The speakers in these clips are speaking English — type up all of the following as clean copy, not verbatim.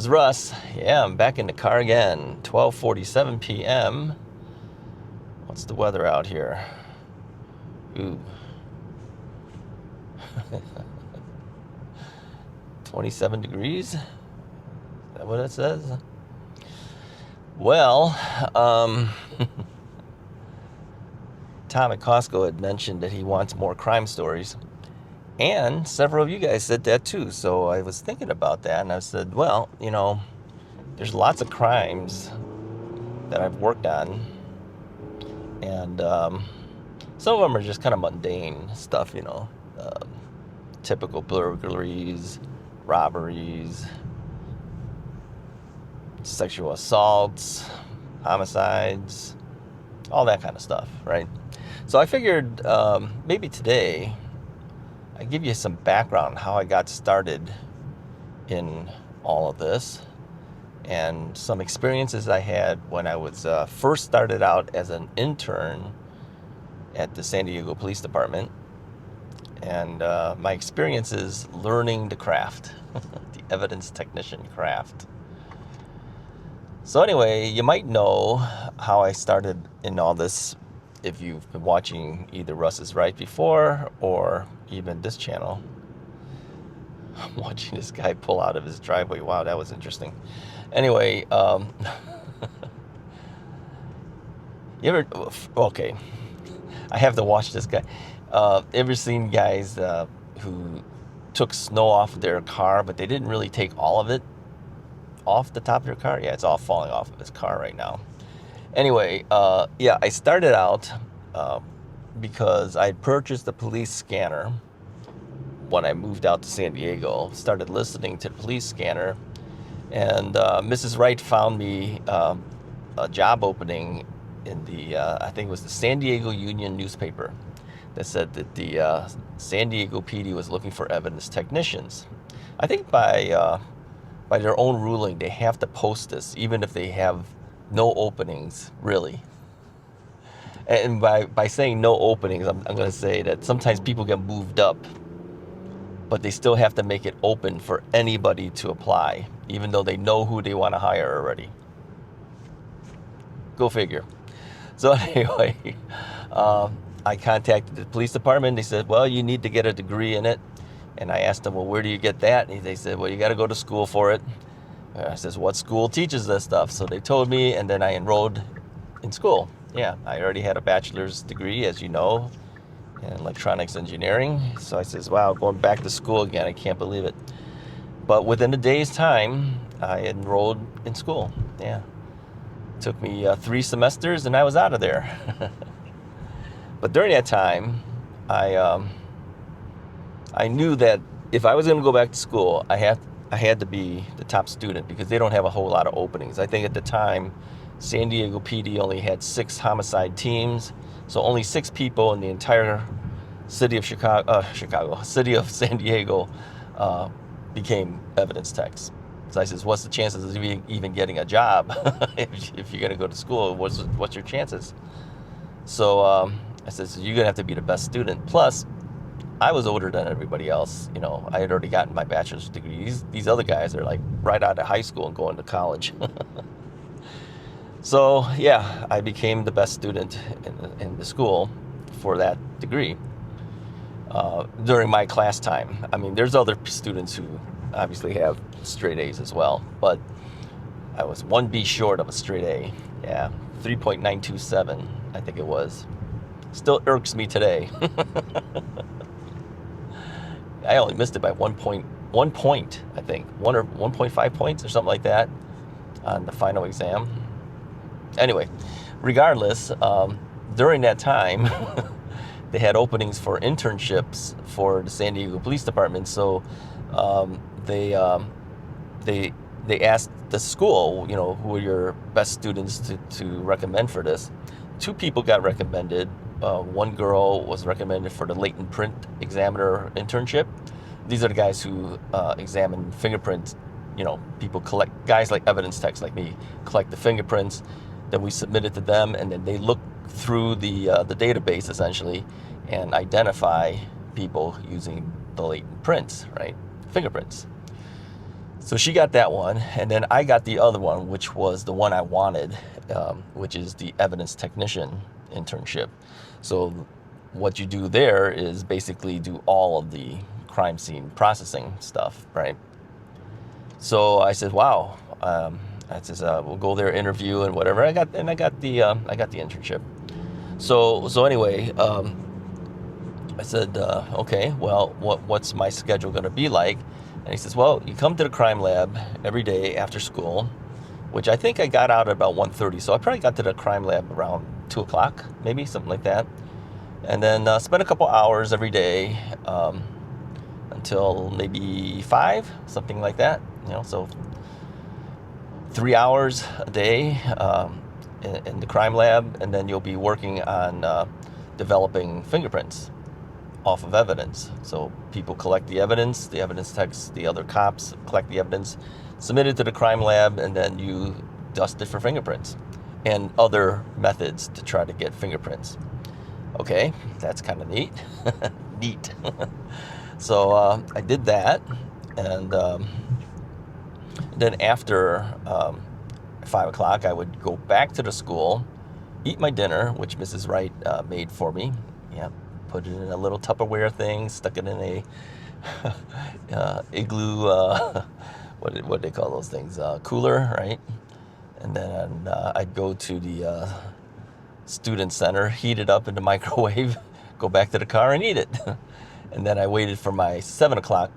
is Russ. Yeah, I'm back in the car again. 12:47 p.m. What's the weather out here? Ooh. 27 degrees? Is that what it says? Well, Tom at Costco had mentioned that he wants more crime stories. And several of you guys said that too. So I was thinking about that and I said, well, there's lots of crimes that I've worked on. And some of them are just kind of mundane stuff, typical burglaries, robberies, sexual assaults, homicides, all that kind of stuff, right? So I figured maybe today I'd give you some background on how I got started in all of this and some experiences I had when I was first started out as an intern at the San Diego Police Department, and my experiences learning the craft, the evidence technician craft. So anyway, you might know how I started in all this if you've been watching either Russ is Right before or even this channel. I'm watching this guy pull out of his driveway. Wow, that was interesting. Anyway, okay, I have to watch this guy. Ever seen guys who took snow off their car, but they didn't really take all of it off the top of their car? Yeah, it's all falling off of his car right now. Anyway, I started out because I purchased a police scanner when I moved out to San Diego. Started listening to the police scanner, and Mrs. Wright found me a job opening in the, I think it was the San Diego Union newspaper, that said that the San Diego PD was looking for evidence technicians. I think by their own ruling, they have to post this, even if they have no openings, really. And by saying no openings, I'm going to say that sometimes people get moved up, but they still have to make it open for anybody to apply, even though they know who they want to hire already. Go figure. So anyway, I contacted the police department. They said, well, you need to get a degree in it. And I asked them, well, where do you get that? And they said, well, you got to go to school for it. I says, what school teaches this stuff? So they told me, and then I enrolled in school. Yeah, I already had a bachelor's degree, as you know, in electronics engineering. So I says, wow, going back to school again. I can't believe it. But within a day's time, I enrolled in school. Yeah. It took me 3 semesters, and I was out of there. But during that time, I knew that if I was going to go back to school, I had to be the top student, because they don't have a whole lot of openings. I think at the time, San Diego PD only had 6 homicide teams, so only 6 people in the entire city of city of San Diego became evidence techs. So I says, what's the chances of even getting a job if you're going to go to school? What's your chances? So I says, you're going to have to be the best student. Plus, I was older than everybody else. I had already gotten my bachelor's degree. These other guys are like right out of high school and going to college. So yeah, I became the best student in the school for that degree during my class time. I mean, there's other students who obviously have straight A's as well, but I was 1 B short of a straight A. Yeah, 3.927, I think it was. Still irks me today. I only missed it by 1 point, I think, 1 or 1.5 points or something like that on the final exam. Anyway, regardless, during that time, they had openings for internships for the San Diego Police Department. So they asked the school, who are your best students to recommend for this. 2 people got recommended. One girl was recommended for the latent print examiner internship. These are the guys who examine fingerprints. People collect, guys like evidence techs like me, collect the fingerprints. Then we submit it to them, and then they look through the database essentially and identify people using the latent prints, right? Fingerprints. So she got that one, and then I got the other one, which was the one I wanted, which is the evidence technician internship. So what you do there is basically do all of the crime scene processing stuff, right? So I said, "Wow." I said, "We'll go there, interview, and whatever." I got the internship. So anyway, I said, "Okay, well, what's my schedule going to be like?" And he says, "Well, you come to the crime lab every day after school," which I think I got out at about 1:30. So I probably got to the crime lab around 2 o'clock, maybe something like that. And then spend a couple hours every day until maybe 5, something like that. So 3 hours a day in the crime lab, and then you'll be working on developing fingerprints off of evidence. So people collect the evidence techs, the other cops collect the evidence, submit it to the crime lab, and then you dust it for fingerprints and other methods to try to get fingerprints. Okay, that's kind of neat. Neat. So I did that, and then after 5 o'clock, I would go back to the school, eat my dinner, which Mrs. Wright made for me. Yeah, put it in a little Tupperware thing, stuck it in a igloo, what do they call those things? Cooler, right? And then I'd go to the student center, heat it up in the microwave, go back to the car and eat it. And then I waited for my 7 o'clock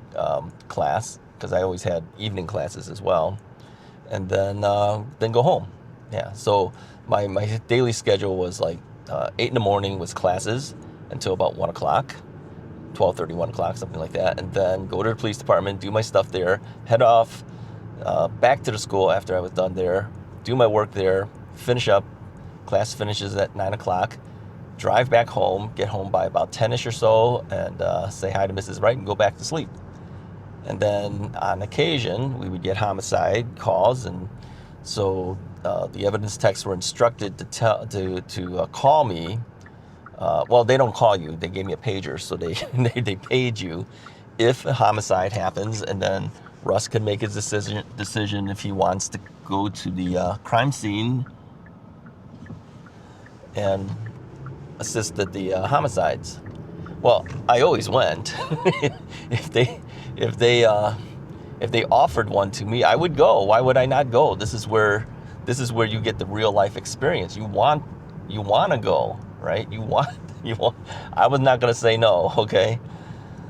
class, because I always had evening classes as well, and then go home. Yeah, so my daily schedule was like 8 in the morning was classes until about 1 o'clock, 12:30, 1 o'clock, something like that, and then go to the police department, do my stuff there, head off back to the school after I was done there, do my work there, finish up. Class finishes at 9 o'clock, drive back home, get home by about 10ish or so, and say hi to Mrs. Wright and go back to sleep. And then on occasion, we would get homicide calls, and so the evidence techs were instructed to call me. Well, they don't call you; they gave me a pager, so they they page you if a homicide happens, and then Russ can make his decision if he wants to go to the crime scene and assist at the homicides. Well, I always went. If they offered one to me, I would go. Why would I not go? This is where you get the real life experience. You want to go, right? You want. I was not going to say no. Okay.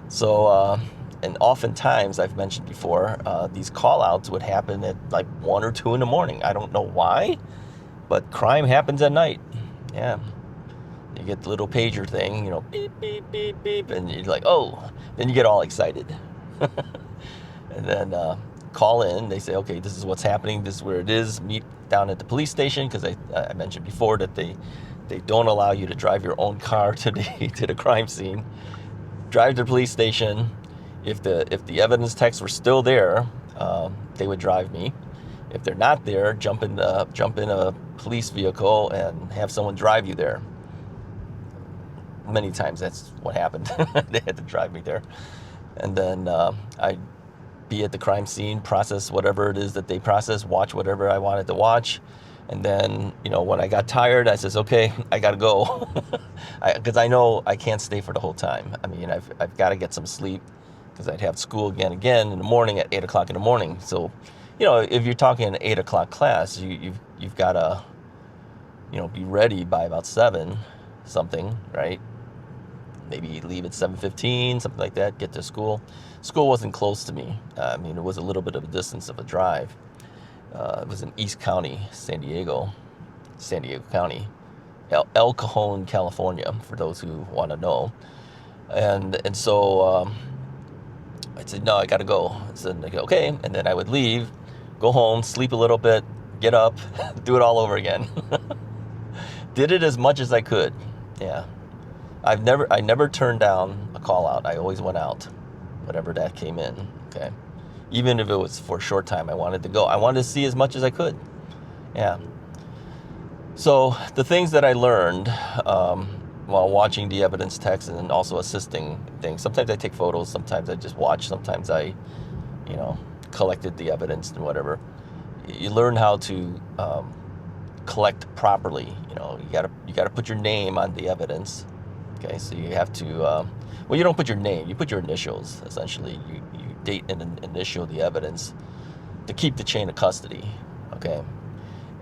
So and oftentimes, I've mentioned before, these call outs would happen at like 1 or 2 in the morning. I don't know why, but crime happens at night. Yeah. You get the little pager thing, beep, beep, beep, beep, and you're like, oh, then you get all excited. And then call in. They say, okay, this is what's happening. This is where it is. Meet down at the police station, because I mentioned before that they don't allow you to drive your own car to the crime scene. Drive to the police station. If the evidence techs were still there, they would drive me. If they're not there, jump in a police vehicle and have someone drive you there. Many times that's what happened. They had to drive me there. And then I'd be at the crime scene, process whatever it is that they process, watch whatever I wanted to watch. And then, when I got tired, I says, okay, I got to go. Because I know I can't stay for the whole time. I mean, I've got to get some sleep, because I'd have school again in the morning at 8 o'clock in the morning. So, if you're talking an 8 o'clock class, you've got to, be ready by about 7 something, right? Maybe leave at 7:15, something like that, get to school. School wasn't close to me. It was a little bit of a distance of a drive. It was in East County, San Diego County, El Cajon, California, for those who want to know. And so I said, no, I got to go. I said, okay. And then I would leave, go home, sleep a little bit, get up, do it all over again. Did it as much as I could. Yeah. I never turned down a call out. I always went out, whatever that came in. Okay. Even if it was for a short time, I wanted to go. I wanted to see as much as I could. Yeah. So the things that I learned while watching the evidence text and also assisting things. Sometimes I take photos. Sometimes I just watch. Sometimes I, collected the evidence and whatever, you learn how to collect properly. You know, you gotta put your name on the evidence. Okay, so you have to. Well, you don't put your name. You put your initials. Essentially, you date and initial the evidence to keep the chain of custody. Okay,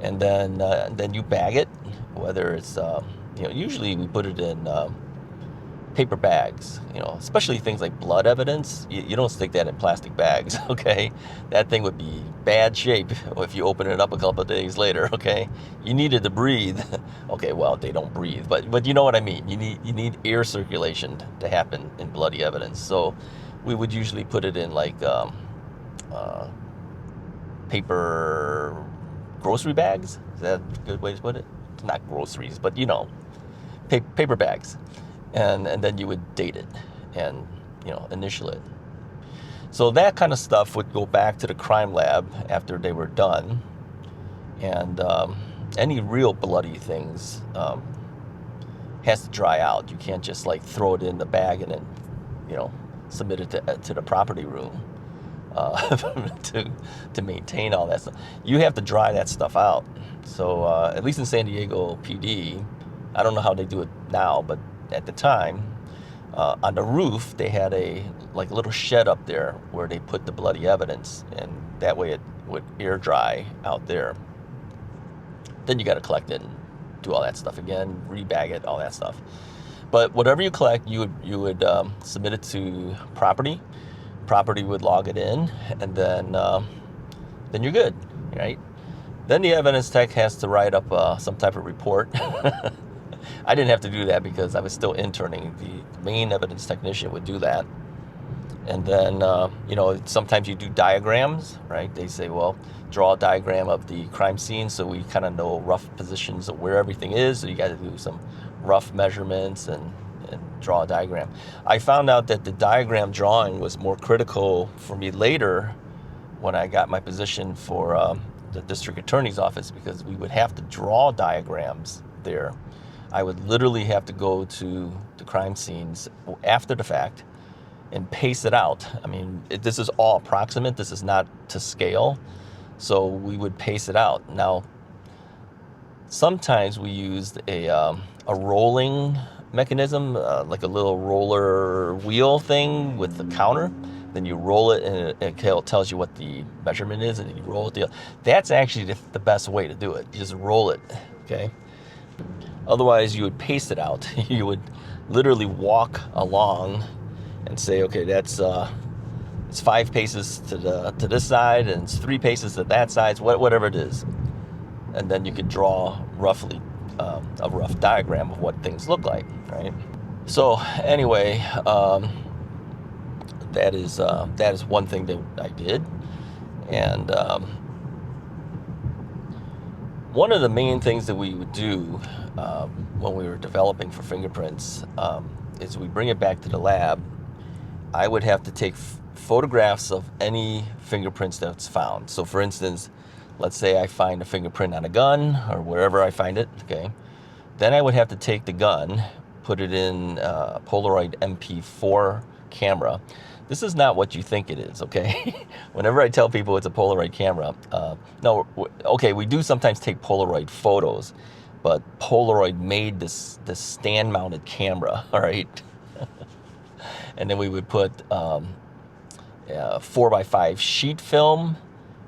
and then you bag it. Whether it's usually we put it in paper bags. You know, especially things like blood evidence. You don't stick that in plastic bags. Okay, that thing would be bad shape if you open it up a couple of days later. Okay, you need it to breathe. Okay, well, they don't breathe, but you know what I mean. You need air circulation to happen in bloody evidence. So we would usually put it in like paper grocery bags. Is that a good way to put it? Not groceries, but paper bags. And then you would date it and initial it. So that kind of stuff would go back to the crime lab after they were done, and any real bloody things has to dry out. You can't just like throw it in the bag and then submit it to the property room to maintain all that stuff. You have to dry that stuff out. So at least in San Diego PD, I don't know how they do it now, but at the time, on the roof, they had a little shed up there where they put the bloody evidence, and that way it would air dry out there. Then you got to collect it and do all that stuff again, rebag it, all that stuff. But whatever you collect, you would submit it to property. Property would log it in, and then you're good, right? Then the evidence tech has to write up some type of report. I didn't have to do that because I was still interning. The main evidence technician would do that. And then, sometimes you do diagrams, right? They say, well, draw a diagram of the crime scene so we kind of know rough positions of where everything is. So you got to do some rough measurements and draw a diagram. I found out that the diagram drawing was more critical for me later when I got my position for the district attorney's office, because we would have to draw diagrams there. I would literally have to go to the crime scenes after the fact and pace it out. I mean, this is all approximate. This is not to scale. So we would pace it out. Now, sometimes we used a rolling mechanism, like a little roller wheel thing with the counter. Then you roll it, and it tells you what the measurement is, and you roll it. That's actually the best way to do it. You just roll it, okay? Otherwise, you would pace it out. You would literally walk along and say, okay, it's 5 paces to this side, and it's 3 paces to that side, whatever it is. And then you could draw roughly a rough diagram of what things look like, right? So anyway, that is one thing that I did. And one of the main things that we would do when we were developing for fingerprints is we bring it back to the lab. I would have to take photographs of any fingerprints that's found. So for instance, let's say I find a fingerprint on a gun or wherever I find it, okay? Then I would have to take the gun, put it in a Polaroid MP4 camera. This is not what you think it is, okay? Whenever I tell people it's a Polaroid camera, no, okay, we do sometimes take Polaroid photos, but Polaroid made this stand-mounted camera, all right? And then we would put 4x5 sheet film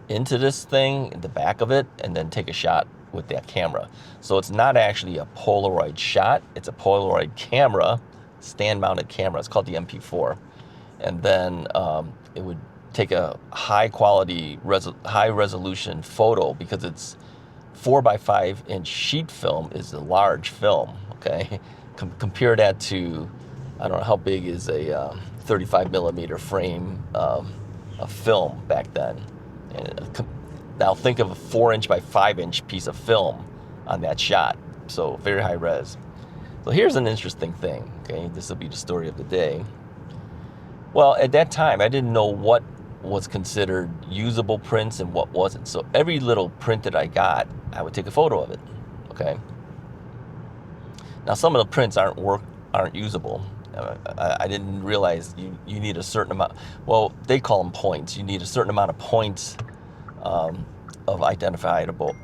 into this thing, in the back of it, and then take a shot with that camera. So it's not actually a Polaroid shot, it's a Polaroid camera, stand-mounted camera. It's called the MP4. And then it would take a high-quality, high-resolution photo, because it's 4x5 inch sheet film is a large film, okay? Compare that to, I don't know, how big is a 35 millimeter frame of film back then. And now think of a 4-inch by 5-inch piece of film on that shot. So very high res. So here's an interesting thing, okay? This will be the story of the day. Well, at that time, I didn't know what was considered usable prints and what wasn't. So every little print that I got, I would take a photo of it, okay? Now, some of the prints aren't usable. I didn't realize you need a certain amount. Well, they call them points. You need a certain amount of points of identifiable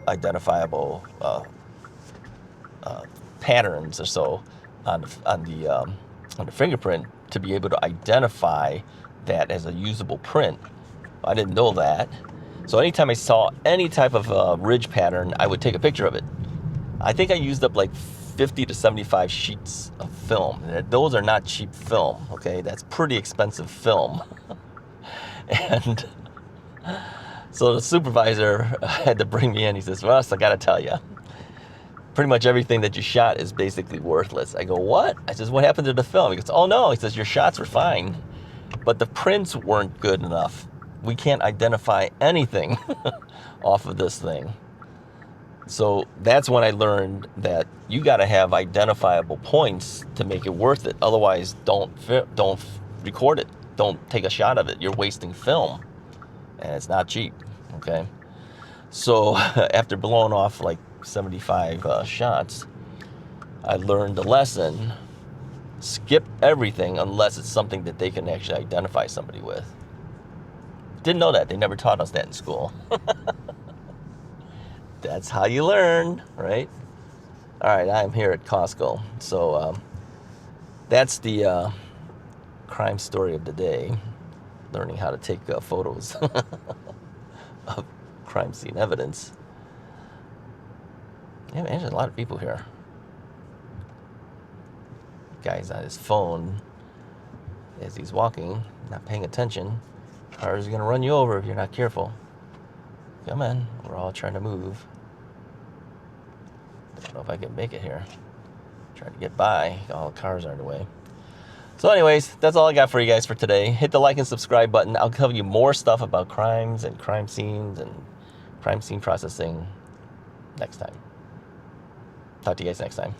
patterns or so on the fingerprint to be able to identify that as a usable print. I didn't know that. So anytime I saw any type of ridge pattern, I would take a picture of it. I think I used up like 50 to 75 sheets of film. Those are not cheap film, okay? That's pretty expensive film. And so the supervisor had to bring me in. He says, Russ, I got to tell you, pretty much everything that you shot is basically worthless. I go, what? I says, what happened to the film? He goes, oh no. He says, your shots were fine, but the prints weren't good enough. We can't identify anything off of this thing. So that's when I learned that you got to have identifiable points to make it worth it. Otherwise, don't record it. Don't take a shot of it. You're wasting film, and it's not cheap. Okay. So after blowing off like 75 shots, I learned the lesson. Skip everything unless it's something that they can actually identify somebody with. Didn't know that. They never taught us that in school. That's how you learn, right? All right, I'm here at Costco. So that's the crime story of the day. Learning how to take photos of crime scene evidence. Yeah, man, there's a lot of people here. Guy's on his phone as he's walking, not paying attention. Cars are going to run you over if you're not careful. Come on, we're all trying to move. Don't know if I can make it here. Trying to get by. All the cars are in the way. So anyways, that's all I got for you guys for today. Hit the like and subscribe button. I'll tell you more stuff about crimes and crime scenes and crime scene processing next time. Talk to you guys next time.